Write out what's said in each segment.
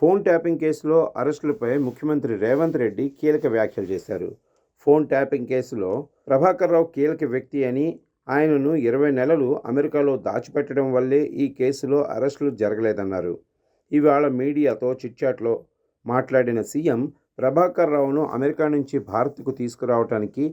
Phone tapping కేసులో అరెస్టులపై ముఖ్యమంత్రి రేవంత్ రెడ్డి కీలక వ్యాఖ్యలు చేశారు. ఫోన్ ట్యాపింగ్ కేసులో ప్రభాకర్ రావు కీలక వ్యక్తి అని, ఆయనను 20 నెలలు అమెరికాలో దాచిపెట్టడం వల్లే ఈ కేసులో అరెస్టులు జరగలేదన్నారు. ఇవాళ మీడియాతో చిట్చాట్లో మాట్లాడిన సీఎం ప్రభాకర్ రావును అమెరికా నుంచి భారత్కు తీసుకురావడానికి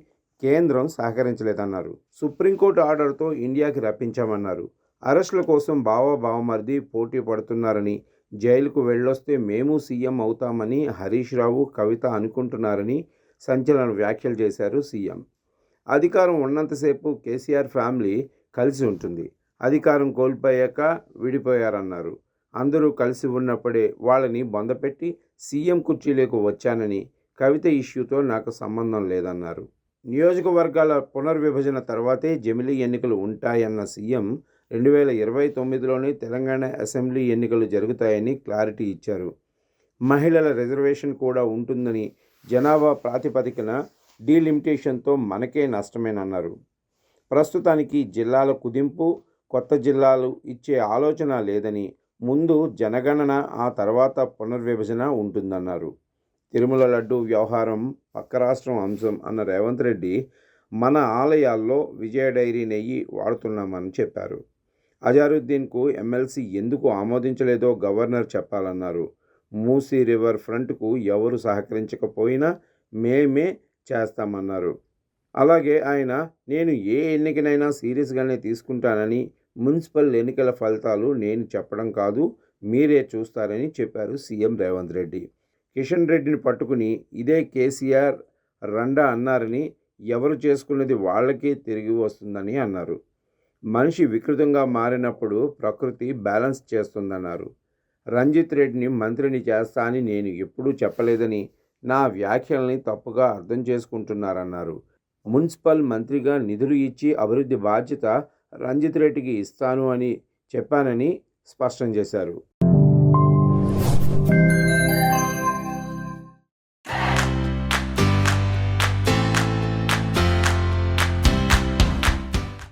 కేంద్రం సహకరించలేదన్నారు. సుప్రీంకోర్టు ఆర్డర్తో ఇండియాకి రప్పించామన్నారు. అరెస్టుల కోసం బావమరిది పోటీ పడుతున్నారని, జైలుకు వెళ్ళొస్తే మేము సీఎం అవుతామని హరీష్ రావు, కవిత అనుకుంటున్నారని సంచలన వ్యాఖ్యలు చేశారు సీఎం. అధికారం ఉన్నంతసేపు కేసీఆర్ ఫ్యామిలీ కలిసి ఉంటుంది, అధికారం కోల్పోయాక విడిపోయారన్నారు. అందరూ కలిసి ఉన్నప్పుడే వాళ్ళని బొందపెట్టి సీఎం కుర్చీలోకి వచ్చానని, కవిత ఇష్యూతో నాకు సంబంధం లేదన్నారు. నియోజకవర్గాల పునర్విభజన తర్వాతే జమిలీ ఎన్నికలు ఉంటాయన్న సీఎం 2029లోనే తెలంగాణ అసెంబ్లీ ఎన్నికలు జరుగుతాయని క్లారిటీ ఇచ్చారు. మహిళల రిజర్వేషన్ కూడా ఉంటుందని, జనాభా ప్రాతిపదికన డీలిమిటేషన్తో మనకే నష్టమేనన్నారు. ప్రస్తుతానికి జిల్లాల కుదింపు, కొత్త జిల్లాలు ఇచ్చే ఆలోచన లేదని, ముందు జనగణన ఆ తర్వాత పునర్విభజన ఉంటుందన్నారు. తిరుమల లడ్డు వ్యవహారం పక్క రాష్ట్రం అంశం అన్న రేవంత్ రెడ్డి, మన ఆలయాల్లో విజయ డైరీ నెయ్యి వాడుతున్నామని చెప్పారు. అజారుద్దీన్కు ఎమ్మెల్సీ ఎందుకు ఆమోదించలేదో గవర్నర్ చెప్పాలన్నారు. మూసీ రివర్ ఫ్రంట్కు ఎవరు సహకరించకపోయినా మేమే చేస్తామన్నారు. అలాగే ఆయన, నేను ఏ ఎన్నికనైనా సీరియస్గానే తీసుకుంటానని, మున్సిపల్ ఎన్నికల ఫలితాలు నేను చెప్పడం కాదు, మీరే చూస్తారని చెప్పారు సీఎం రేవంత్ రెడ్డి. కిషన్ రెడ్డిని పట్టుకుని ఇదే కేసీఆర్ రండా అన్నారని, ఎవరు చేసుకున్నది వాళ్ళకే తిరిగి వస్తుందని అన్నారు. మనిషి వికృతంగా మారినప్పుడు ప్రకృతి బ్యాలెన్స్ చేస్తుందన్నారు. రంజిత్ రెడ్డిని మంత్రిని చేస్తా అని నేను ఎప్పుడూ చెప్పలేదని, నా వ్యాఖ్యల్ని తప్పుగా అర్థం చేసుకుంటున్నారన్నారు. మున్సిపల్ మంత్రిగా నిధులు ఇచ్చి అభివృద్ధి బాధ్యత రంజిత్ రెడ్డికి ఇస్తాను అని చెప్పానని స్పష్టం చేశారు.